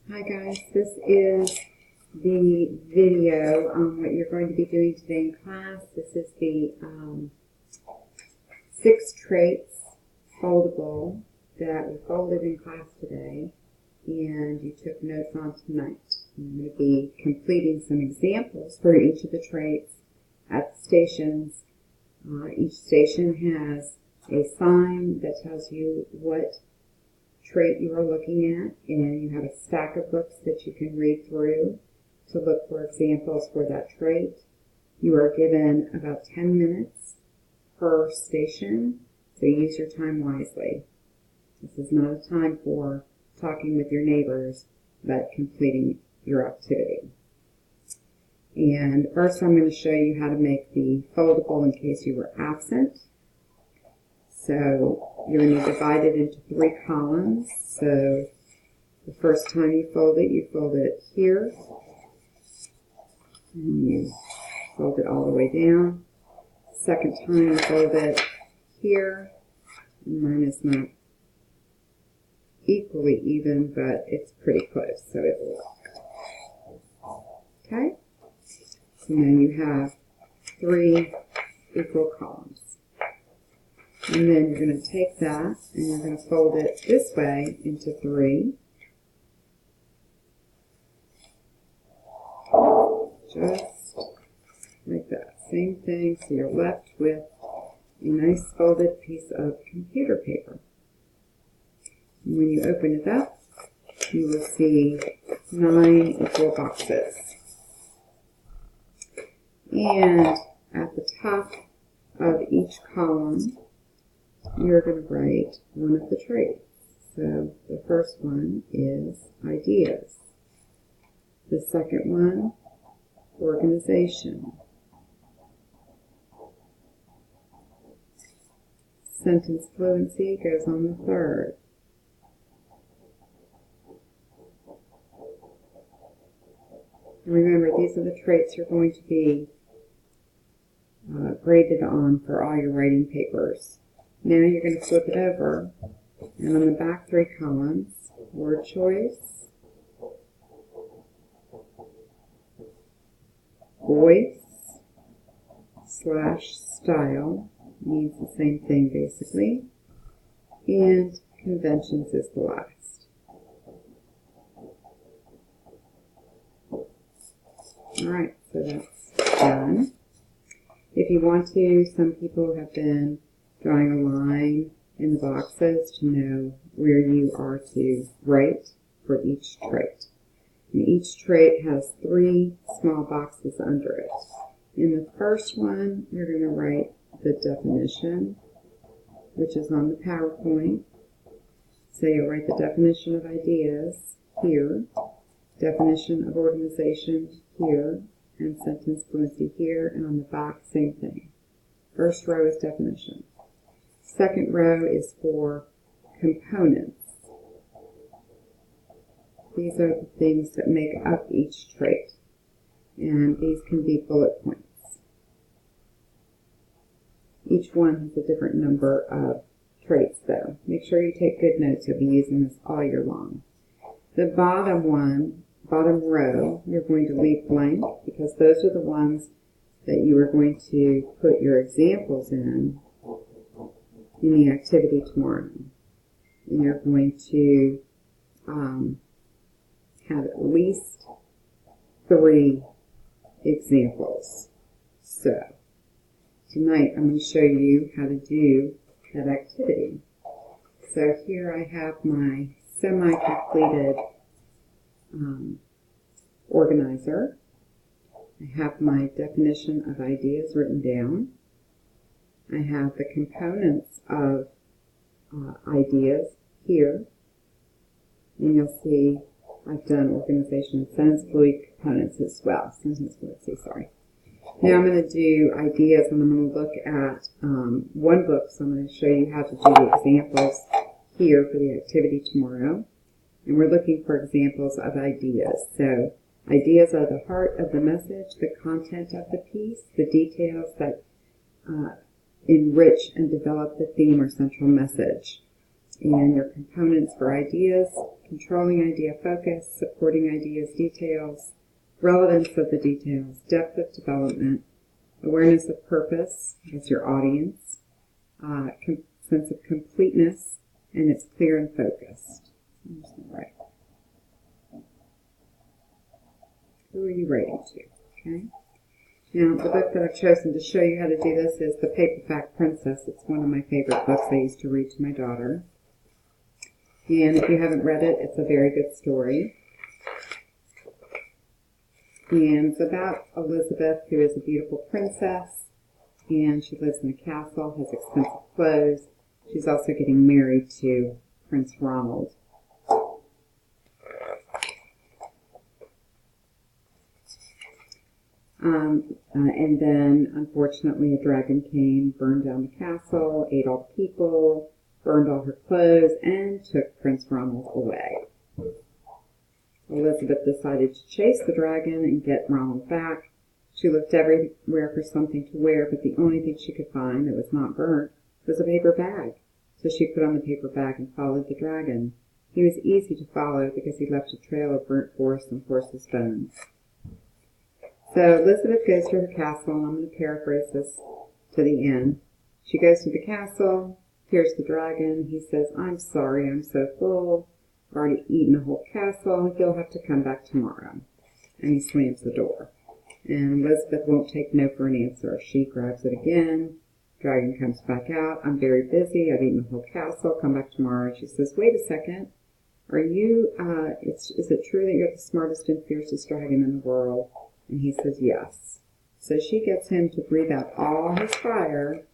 Hi guys, this is the video on what you're going to be doing today in class. This is the 6 traits foldable that we folded in class today and you took notes on tonight. I'm going to be completing some examples for each of the traits at the stations. Each station has a sign that tells you what trait you are looking at, and you have a stack of books that you can read through to look for examples for that trait. You are given about 10 minutes per station, so use your time wisely. This is not a time for talking with your neighbors, but completing your activity. And first I'm going to show you how to make the foldable in case you were absent. So you're going to divide it into 3 columns. So the first time you fold it here. And you fold it all the way down. Second time you fold it here. And mine is not equally even, but it's pretty close, so it will work. Okay? So now you have 3 equal columns. And then you're going to take that and you're going to fold it this way into 3. Just like that. Same thing, so you're left with a nice folded piece of computer paper. And when you open it up, you will see 9 equal boxes. And at the top of each column, you're going to write one of the traits. So the first one is ideas. The second one, organization. Sentence fluency goes on the third. And remember, these are the traits you're going to be graded on for all your writing papers. Now you're going to flip it over, and on the back 3 columns, word choice, voice / style, means the same thing basically, and conventions is the last. Alright, so that's done. If you want to, some people have been drawing a line in the boxes to know where you are to write for each trait. And each trait has 3 small boxes under it. In the first one, you're going to write the definition, which is on the PowerPoint. So you'll write the definition of ideas here, definition of organization here, and sentence fluency here, and on the back, same thing. First row is definition. Second row is for components. These are the things that make up each trait, and these can be bullet points. Each one has a different number of traits though. Make sure you take good notes. You'll be using this all year long. The bottom row, you're going to leave blank because those are the ones that you are going to put your examples in the activity tomorrow. And you're going to have at least 3 examples. So, tonight I'm going to show you how to do that activity. So here I have my semi-completed organizer. I have my definition of ideas written down. I have the components of ideas here. And you'll see I've done organization and sentence fluency components as well. Sentence fluency, sorry. Now I'm going to do ideas, and I'm going to look at one book, so I'm going to show you how to do the examples here for the activity tomorrow. And we're looking for examples of ideas. So ideas are the heart of the message, the content of the piece, the details that enrich and develop the theme or central message. And your components for ideas controlling idea focus, supporting ideas details, relevance of the details, depth of development, awareness of purpose as your audience, sense of completeness, and it's clear and focused. I'm just going to write. Who are you writing to? Okay. Now, the book that I've chosen to show you how to do this is The Paperback Princess. It's one of my favorite books I used to read to my daughter. And if you haven't read it, it's a very good story. And it's about Elizabeth, who is a beautiful princess, and she lives in a castle, has expensive clothes. She's also getting married to Prince Ronald. And then, unfortunately, a dragon came, burned down the castle, ate all the people, burned all her clothes, and took Prince Ronald away. Elizabeth decided to chase the dragon and get Ronald back. She looked everywhere for something to wear, but the only thing she could find that was not burnt was a paper bag. So she put on the paper bag and followed the dragon. He was easy to follow because he left a trail of burnt gorse and horse's bones. So Elizabeth goes to her castle, and I'm going to paraphrase this to the end. She goes to the castle, hears the dragon. He says, "I'm sorry, I'm so full. I've already eaten a whole castle. You'll have to come back tomorrow." And he slams the door. And Elizabeth won't take no for an answer. She grabs it again. Dragon comes back out. "I'm very busy. I've eaten the whole castle. Come back tomorrow." She says, "Wait a second. Are you, is it true that you're the smartest and fiercest dragon in the world?" And he says, "Yes." So she gets him to breathe out all his fire,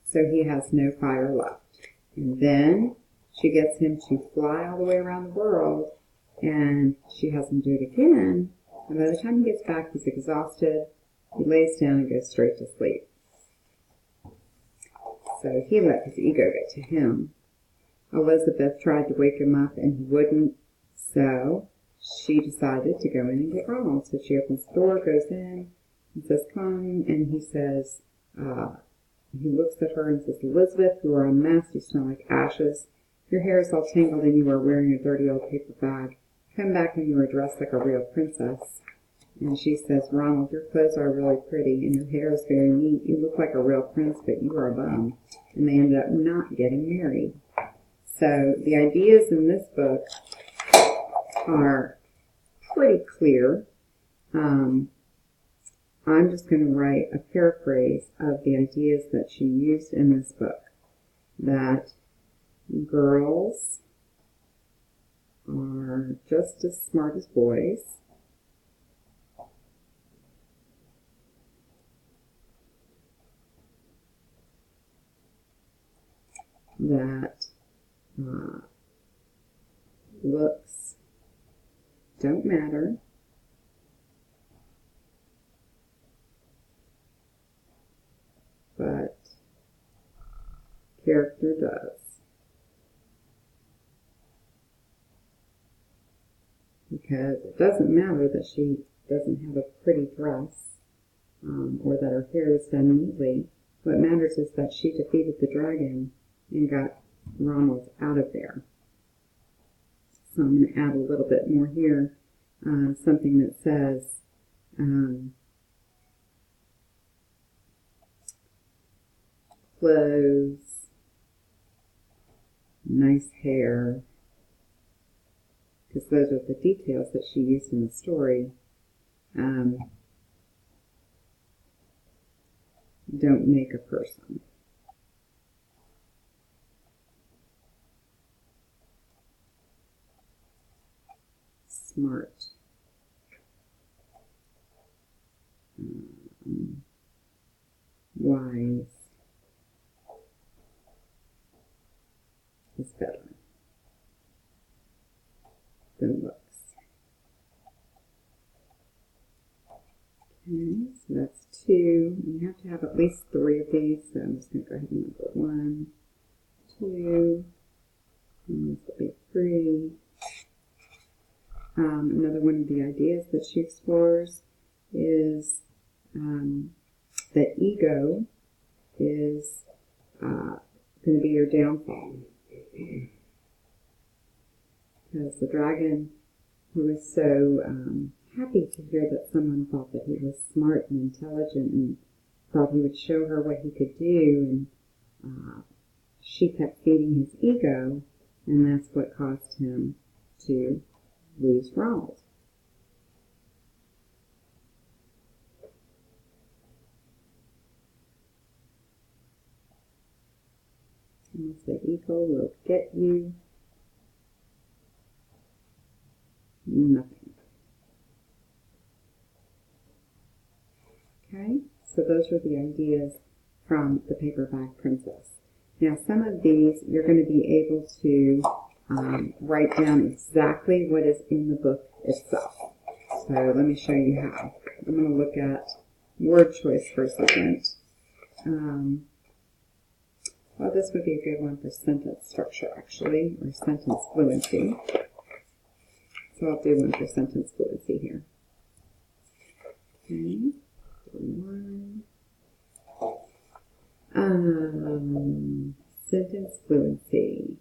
so he has no fire left. And then she gets him to fly all the way around the world, and she has him do it again. And by the time he gets back, he's exhausted. He lays down and goes straight to sleep. So he let his ego get to him. Elizabeth tried to wake him up, and he wouldn't. So she decided to go in and get Ronald. So she opens the door, goes in, and says, "Come." And he says, he looks at her and says, "Elizabeth, you are a mess. You smell like ashes. Your hair is all tangled, and you are wearing a dirty old paper bag. Come back when you are dressed like a real princess." And she says, "Ronald, your clothes are really pretty, and your hair is very neat. You look like a real prince, but you are a bum." And they ended up not getting married. So the ideas in this book are pretty clear. I'm just going to write a paraphrase of the ideas that she used in this book. That girls are just as smart as boys. That looks don't matter. But character does. Because it doesn't matter that she doesn't have a pretty dress or that her hair is done neatly. What matters is that she defeated the dragon and got Ronald out of there. So I'm going to add a little bit more here, something that says, clothes, nice hair, because those are the details that she used in the story. Don't make a person. Smart. Wise is better than looks. Okay, so that's 2. You have to have at least 3 of these, so I'm just going to go ahead and number 1, 2, and this will be 3. Another one of the ideas that she explores is that ego is going to be your downfall. because the dragon, he was so happy to hear that someone thought that he was smart and intelligent and thought he would show her what he could do, and she kept feeding his ego, and that's what caused him to lose Roald. Unless the ego will get you nothing. Okay, so those were the ideas from the Paperback Princess. Now, some of these you're going to be able to write down exactly what is in the book itself. So let me show you how. I'm going to look at word choice for a second. Well, this would be a good one for sentence structure, actually, or sentence fluency. So I'll do one for sentence fluency here. Okay. Sentence fluency.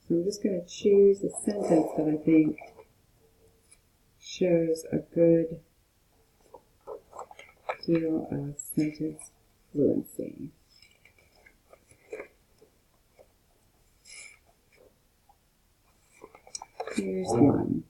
So I'm just going to choose a sentence that I think shows a good deal of sentence fluency. Here's one.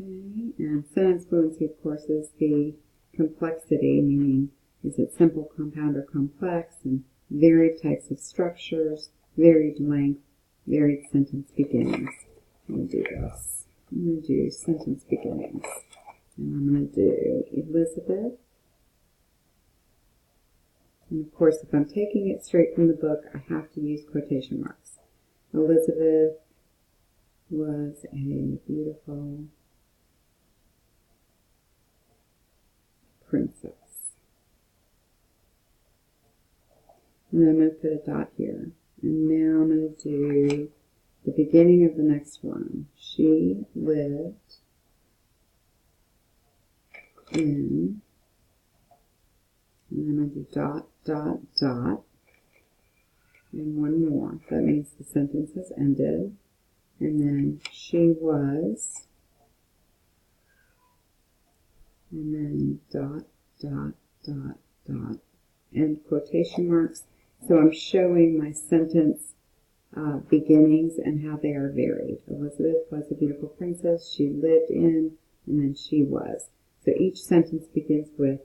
Okay, and sentence fluency, of course, is the complexity, meaning is it simple, compound, or complex, and varied types of structures, varied length, varied sentence beginnings. I'm going to do this. I'm going to do sentence beginnings. And I'm going to do Elizabeth. And of course, if I'm taking it straight from the book, I have to use quotation marks. Elizabeth was a beautiful princess. And then I'm going to put a dot here. And now I'm going to do the beginning of the next one. She lived in, and then I'm going to do dot, dot, dot, and one more. That means the sentence has ended. And then she was, and then dot, dot, dot, dot, and quotation marks. So I'm showing my sentence beginnings and how they are varied. Elizabeth was a beautiful princess. She lived in, and then she was. So each sentence begins with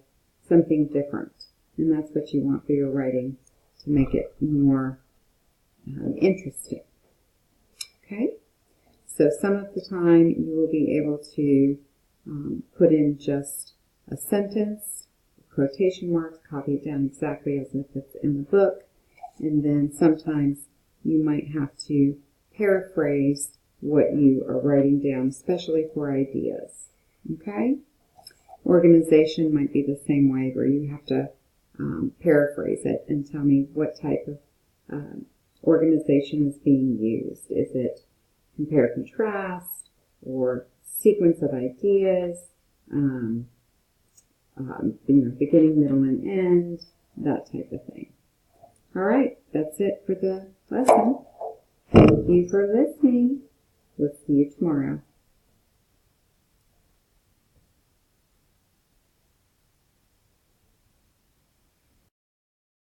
something different. And that's what you want for your writing to make it more interesting. Okay? So some of the time you will be able to put in just a sentence, quotation marks, copy it down exactly as if it's in the book, and then sometimes you might have to paraphrase what you are writing down, especially for ideas. Okay? Organization might be the same way, where you have to paraphrase it and tell me what type of organization is being used. Is it compare contrast, or sequence of ideas, beginning, middle, and end, that type of thing. All right, that's it for the lesson. Thank you for listening. We'll see you tomorrow.